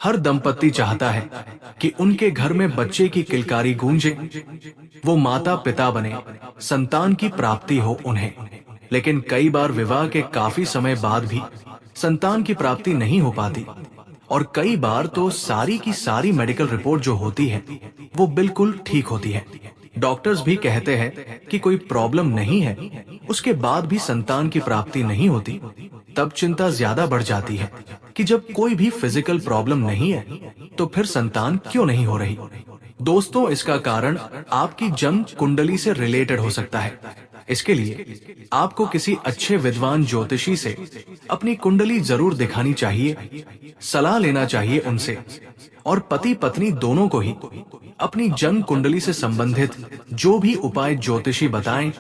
हर दंपति चाहता है कि उनके घर में बच्चे की किलकारी गूंजे, वो माता पिता बने, संतान की प्राप्ति हो उन्हें। लेकिन कई बार विवाह के काफी समय बाद भी संतान की प्राप्ति नहीं हो पाती, और कई बार तो सारी की सारी मेडिकल रिपोर्ट जो होती है वो बिल्कुल ठीक होती है। डॉक्टर्स भी कहते हैं कि कोई प्रॉब्लम नहीं है, उसके बाद भी संतान की प्राप्ति नहीं होती। तब चिंता ज्यादा बढ़ जाती है कि जब कोई भी फिजिकल प्रॉब्लम नहीं है तो फिर संतान क्यों नहीं हो रही। दोस्तों, इसका कारण आपकी जन्म कुंडली से रिलेटेड हो सकता है। इसके लिए आपको किसी अच्छे विद्वान ज्योतिषी से अपनी कुंडली जरूर दिखानी चाहिए, सलाह लेना चाहिए उनसे, और पति पत्नी दोनों को ही अपनी जन्म कुंडली से संबंधित जो भी उपाय ज्योतिषी बताएं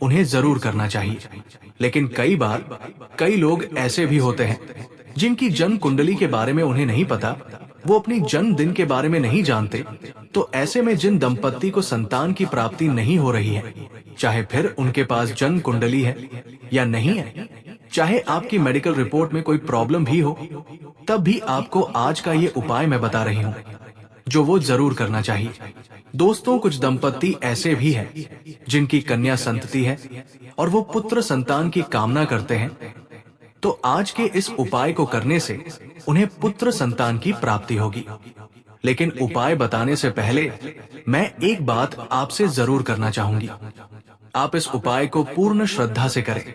उन्हें जरूर करना चाहिए। लेकिन कई बार कई लोग ऐसे भी होते हैं जिनकी जन्म कुंडली के बारे में उन्हें नहीं पता, वो अपनी जन्मदिन के बारे में नहीं जानते। तो ऐसे में जिन दंपत्ति को संतान की प्राप्ति नहीं हो रही है, चाहे फिर उनके पास जन्म कुंडली है या नहीं है, चाहे आपकी मेडिकल रिपोर्ट में कोई प्रॉब्लम भी हो, तब भी आपको आज का ये उपाय मैं बता रही हूँ जो वो जरूर करना चाहिए। दोस्तों, कुछ दंपत्ति ऐसे भी हैं जिनकी कन्या संतति है और वो पुत्र संतान की कामना करते हैं। तो आज के इस उपाय को करने से उन्हें पुत्र संतान की प्राप्ति होगी। लेकिन उपाय बताने से पहले मैं एक बात आपसे जरूर करना चाहूंगी। आप इस उपाय को पूर्ण श्रद्धा से करें,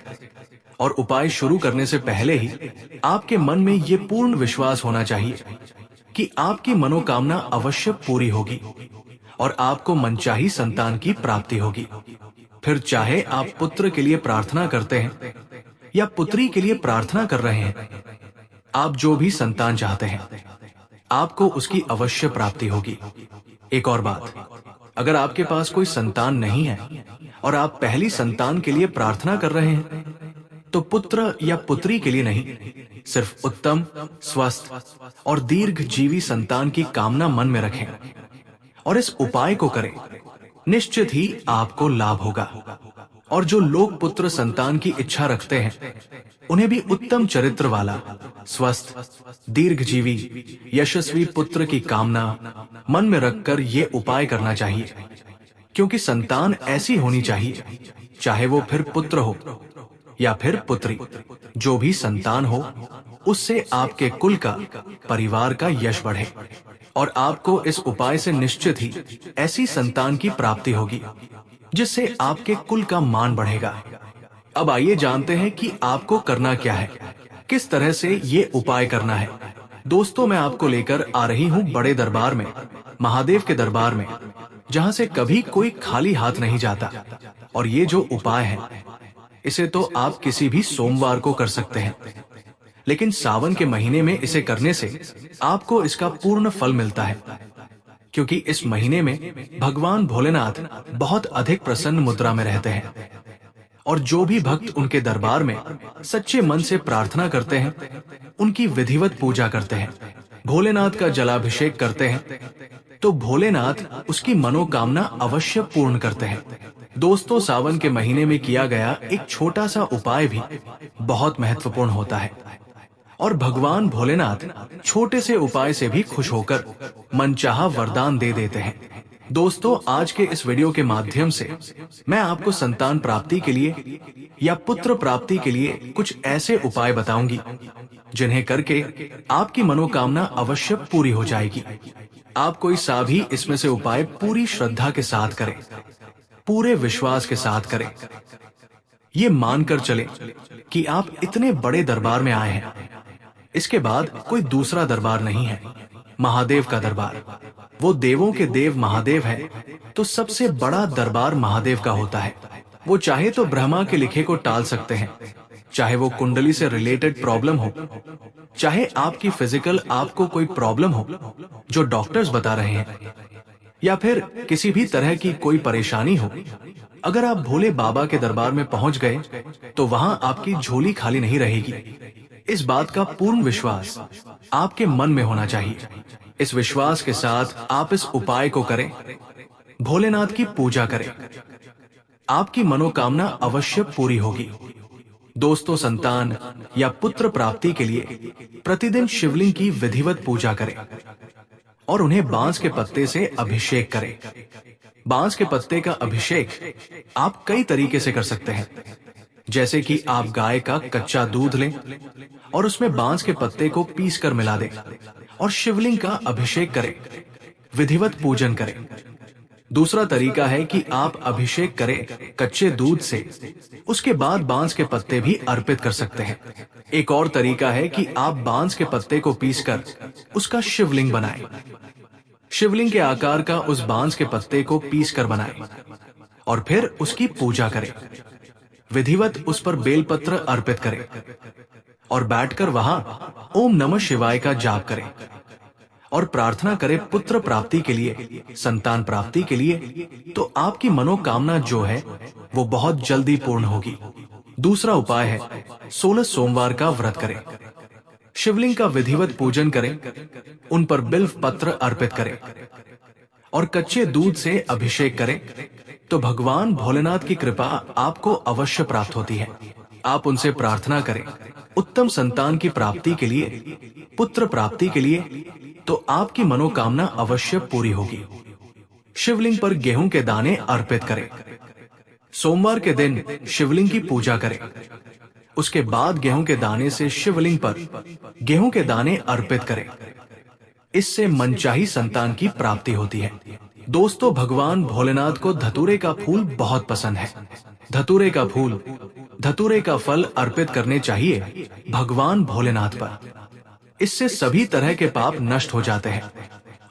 और उपाय शुरू करने से पहले ही आपके मन में ये पूर्ण विश्वास होना चाहिए कि आपकी मनोकामना अवश्य पूरी होगी और आपको मनचाही संतान की प्राप्ति होगी। फिर चाहे आप पुत्र के लिए प्रार्थना करते हैं या पुत्री के लिए प्रार्थना कर रहे हैं, आप जो भी संतान चाहते हैं आपको उसकी अवश्य प्राप्ति होगी। एक और बात, अगर आपके पास कोई संतान नहीं है और आप पहली संतान के लिए प्रार्थना कर रहे हैं, तो पुत्र या पुत्री के लिए नहीं, सिर्फ उत्तम, स्वस्थ और दीर्घ जीवी संतान की कामना मन में रखें और इस उपाय को करें। निश्चित ही आपको लाभ होगा। और जो लोग पुत्र संतान की इच्छा रखते हैं उन्हें भी उत्तम चरित्र वाला, स्वस्थ, दीर्घ जीवी, यशस्वी पुत्र की कामना मन में रखकर ये उपाय करना चाहिए। क्योंकि संतान ऐसी होनी चाहिए, चाहे वो फिर पुत्र हो या फिर पुत्री, जो भी संतान हो उससे आपके कुल का, परिवार का यश बढ़े, और आपको इस उपाय से निश्चित ही ऐसी संतान की प्राप्ति होगी जिससे आपके कुल का मान बढ़ेगा। अब आइए जानते हैं कि आपको करना क्या है, किस तरह से ये उपाय करना है। दोस्तों, मैं आपको लेकर आ रही हूँ बड़े दरबार में, महादेव के दरबार में, जहाँ से कभी कोई खाली हाथ नहीं जाता। और ये जो उपाय है इसे तो आप किसी भी सोमवार को कर सकते हैं, लेकिन सावन के महीने में इसे करने से आपको इसका पूर्ण फल मिलता है। क्योंकि इस महीने में भगवान भोलेनाथ बहुत अधिक प्रसन्न मुद्रा में रहते हैं, और जो भी भक्त उनके दरबार में सच्चे मन से प्रार्थना करते हैं, उनकी विधिवत पूजा करते हैं, भोलेनाथ का जलाभिषेक करते हैं, तो भोलेनाथ उसकी मनोकामना अवश्य पूर्ण करते हैं। दोस्तों, सावन के महीने में किया गया एक छोटा सा उपाय भी बहुत महत्वपूर्ण होता है, और भगवान भोलेनाथ छोटे से उपाय से भी खुश होकर मनचाहा वरदान दे देते हैं। दोस्तों, आज के इस वीडियो के माध्यम से मैं आपको संतान प्राप्ति के लिए या पुत्र प्राप्ति के लिए कुछ ऐसे उपाय बताऊंगी जिन्हें करके आपकी मनोकामना अवश्य पूरी हो जाएगी। आप कोई सा भी इसमें से उपाय पूरी श्रद्धा के साथ करें, पूरे विश्वास के साथ करें। ये मानकर चले कि आप इतने बड़े दरबार में आए हैं, इसके बाद कोई दूसरा दरबार नहीं है, महादेव का दरबार। वो देवों के देव महादेव है, तो सबसे बड़ा दरबार महादेव का होता है। वो चाहे तो ब्रह्मा के लिखे को टाल सकते हैं, चाहे वो कुंडली से रिलेटेड प्रॉब्लम हो, चाहे आपकी फिजिकल आपको कोई प्रॉब्लम हो जो डॉक्टर्स बता रहे हैं, या फिर किसी भी तरह की कोई परेशानी हो। अगर आप भोले बाबा के दरबार में पहुंच गए तो वहां आपकी झोली खाली नहीं रहेगी। इस बात का पूर्ण विश्वास आपके मन में होना चाहिए। इस विश्वास के साथ आप इस उपाय को करें, भोलेनाथ की पूजा करें, आपकी मनोकामना अवश्य पूरी होगी। दोस्तों, संतान या पुत्र प्राप्ति के लिए प्रतिदिन शिवलिंग की विधिवत पूजा करें और उन्हें बांस के पत्ते से अभिषेक करें। बांस के पत्ते का अभिषेक आप कई तरीके से कर सकते हैं, जैसे कि आप गाय का कच्चा दूध लें और उसमें बांस के पत्ते को पीस कर मिला दें और शिवलिंग का अभिषेक करें, विधिवत पूजन करें। दूसरा तरीका है कि आप अभिषेक करें कच्चे दूध से, उसके बाद बांस के पत्ते भी अर्पित कर सकते हैं। एक और तरीका है कि आप बांस के पत्ते को पीसकर उसका शिवलिंग बनाएं। शिवलिंग के आकार का उस बांस के पत्ते को पीसकर बनाएं और फिर उसकी पूजा करें। विधिवत उस पर बेलपत्र अर्पित करें और बैठकर वहां ओम नमः शिवाय का जाप करें और प्रार्थना करें पुत्र प्राप्ति के लिए, संतान प्राप्ति के लिए, तो आपकी मनोकामना जो है वो बहुत जल्दी पूर्ण होगी। दूसरा उपाय है 16 सोमवार का व्रत करें। शिवलिंग का विधिवत पूजन करें, उन पर बिल्व पत्र अर्पित करें और कच्चे दूध से अभिषेक करें, तो भगवान भोलेनाथ की कृपा आपको अवश्य प्राप्त होती है। आप उनसे प्रार्थना करें उत्तम संतान की प्राप्ति के लिए, पुत्र प्राप्ति के लिए, तो आपकी मनोकामना अवश्य पूरी होगी। शिवलिंग पर गेहूं के दाने अर्पित करें। सोमवार के दिन शिवलिंग की पूजा करें, उसके बाद गेहूं के दाने से शिवलिंग पर गेहूं के दाने अर्पित करें। इससे मनचाही संतान की प्राप्ति होती है। दोस्तों, भगवान भोलेनाथ को धतूरे का फूल बहुत पसंद है। धतूरे का फूल, धतूरे का फल अर्पित करने चाहिए भगवान भोलेनाथ पर। इससे सभी तरह के पाप नष्ट हो जाते हैं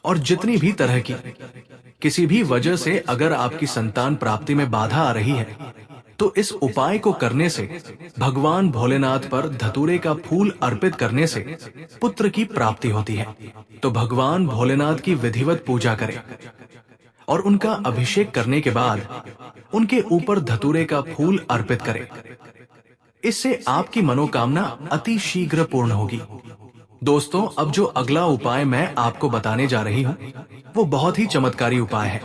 और जितनी भी तरह की किसी भी वजह से अगर आपकी संतान प्राप्ति में बाधा आ रही है, तो इस उपाय को करने से, भगवान भोलेनाथ पर धतूरे का फूल अर्पित करने से पुत्र की प्राप्ति होती है। तो भगवान भोलेनाथ की विधिवत पूजा करें और उनका अभिषेक करने के बाद उनके ऊपर धतूरे का फूल अर्पित करें। इससे आपकी मनोकामना अति शीघ्र पूर्ण होगी। दोस्तों, अब जो अगला उपाय मैं आपको बताने जा रही हूँ वो बहुत ही चमत्कारी उपाय है,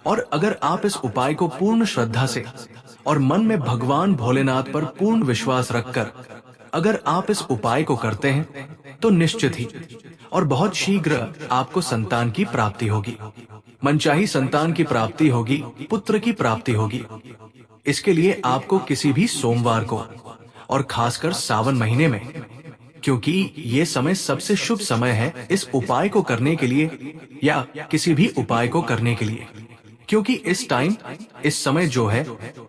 और अगर आप इस उपाय को पूर्ण श्रद्धा से और मन में भगवान भोलेनाथ पर पूर्ण विश्वास रखकर अगर आप इस उपाय को करते हैं, तो निश्चित ही और बहुत शीघ्र आपको संतान की प्राप्ति होगी। मनचाही संतान की प्राप्ति होगी, पुत्र की प्राप्ति होगी। इसके लिए आपको किसी भी सोमवार को, और खासकर सावन महीने में, क्योंकि ये समय सबसे शुभ समय है इस उपाय को करने के लिए या किसी भी उपाय को करने के लिए, क्योंकि इस समय जो है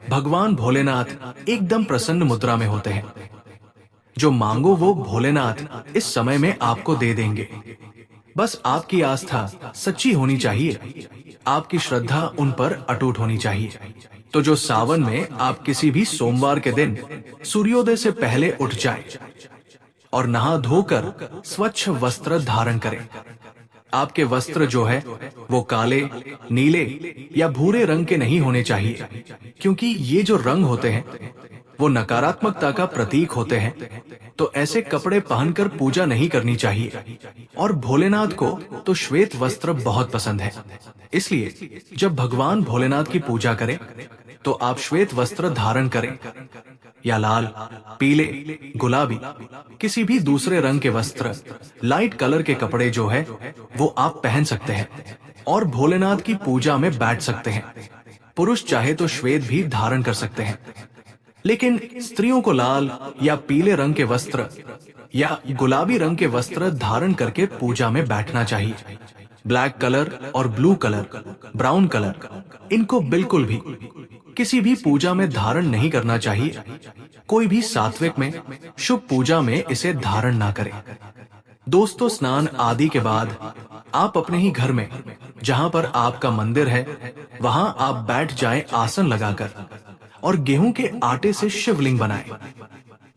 भगवान भोलेनाथ एकदम प्रसन्न मुद्रा में होते हैं। जो मांगो वो भोलेनाथ इस समय में आपको दे देंगे। बस आपकी आस्था सच्ची होनी चाहिए, आपकी श्रद्धा उन पर अटूट होनी चाहिए। तो जो सावन में आप किसी भी सोमवार के दिन सूर्योदय से पहले उठ जाएं और नहा धोकर स्वच्छ वस्त्र धारण करें। आपके वस्त्र जो है वो काले, नीले या भूरे रंग के नहीं होने चाहिए, क्योंकि ये जो रंग होते हैं वो नकारात्मकता का प्रतीक होते हैं। तो ऐसे कपड़े पहनकर पूजा नहीं करनी चाहिए। और भोलेनाथ को तो श्वेत वस्त्र बहुत पसंद है, इसलिए जब भगवान भोलेनाथ की पूजा करें तो आप श्वेत वस्त्र धारण करें, या लाल, पीले, गुलाबी, किसी भी दूसरे रंग के वस्त्र, लाइट कलर के कपड़े जो है वो आप पहन सकते हैं और भोलेनाथ की पूजा में बैठ सकते हैं। पुरुष चाहे तो श्वेत भी धारण कर सकते हैं, लेकिन स्त्रियों को लाल या पीले रंग के वस्त्र या गुलाबी रंग के वस्त्र धारण करके पूजा में बैठना चाहिए। ब्लैक कलर और ब्लू कलर, ब्राउन कलर, इनको बिल्कुल भी किसी भी पूजा में धारण नहीं करना चाहिए। कोई भी सात्विक में, शुभ पूजा में इसे धारण ना करें। दोस्तों, स्नान आदि के बाद आप अपने ही घर में, जहां पर आपका मंदिर है, वहां आप बैठ जाएं आसन लगाकर और गेहूं के आटे से शिवलिंग बनाएं।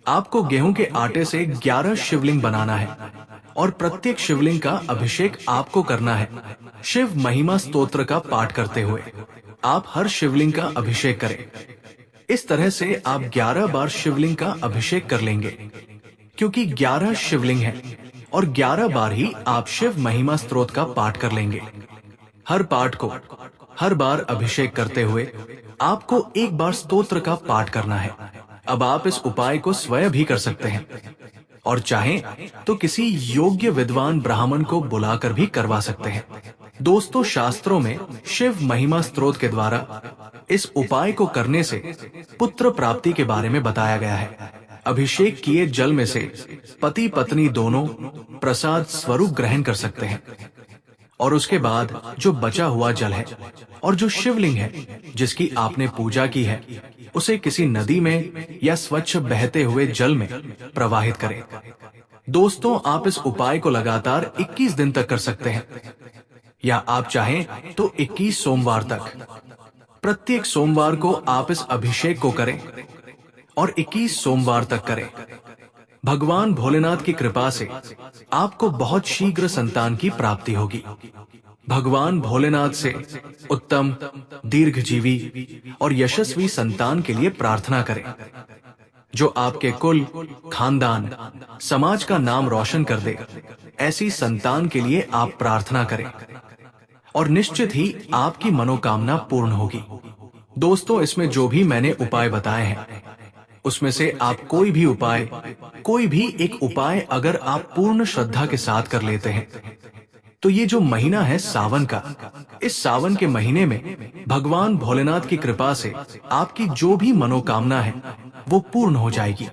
आपको गेहूं के आटे से 11 शिवलिंग बनाना है और प्रत्येक शिवलिंग का अभिषेक आपको करना है। शिव महिमा स्तोत्र का पाठ करते हुए आप हर शिवलिंग का अभिषेक करें। इस तरह से आप 11 बार शिवलिंग का अभिषेक कर लेंगे, क्योंकि 11 शिवलिंग हैं और 11 बार ही आप शिव महिमा स्तोत्र का पाठ कर लेंगे। हर पाठ को हर बार अभिषेक करते हुए आपको एक बार स्तोत्र का पाठ करना है। अब आप इस उपाय को स्वयं भी कर सकते हैं और चाहें तो किसी योग्य विद्वान ब्राह्मण को बुलाकर भी करवा सकते हैं। दोस्तों, शास्त्रों में शिव महिमा स्तोत्र के द्वारा इस उपाय को करने से पुत्र प्राप्ति के बारे में बताया गया है। अभिषेक किए जल में से पति पत्नी दोनों प्रसाद स्वरूप ग्रहण कर सकते हैं और उसके बाद जो बचा हुआ जल है और जो शिवलिंग है जिसकी आपने पूजा की है, उसे किसी नदी में या स्वच्छ बहते हुए जल में प्रवाहित करें। दोस्तों, आप इस उपाय को लगातार 21 दिन तक कर सकते हैं या आप चाहें तो 21 सोमवार तक। प्रत्येक सोमवार को आप इस अभिषेक को करें और 21 सोमवार तक करें। भगवान भोलेनाथ की कृपा से आपको बहुत शीघ्र संतान की प्राप्ति होगी। भगवान भोलेनाथ से उत्तम, दीर्घजीवी और यशस्वी संतान के लिए प्रार्थना करें, जो आपके कुल, खानदान, समाज का नाम रोशन कर दे। ऐसी संतान के लिए आप प्रार्थना करें और निश्चित ही आपकी मनोकामना पूर्ण होगी। दोस्तों, इसमें जो भी मैंने उपाय बताए हैं, उसमें से आप कोई भी एक उपाय अगर आप पूर्ण श्रद्धा के साथ कर लेते हैं, तो ये जो महीना है सावन का, इस सावन के महीने में भगवान भोलेनाथ की कृपा से आपकी जो भी मनोकामना है वो पूर्ण हो जाएगी।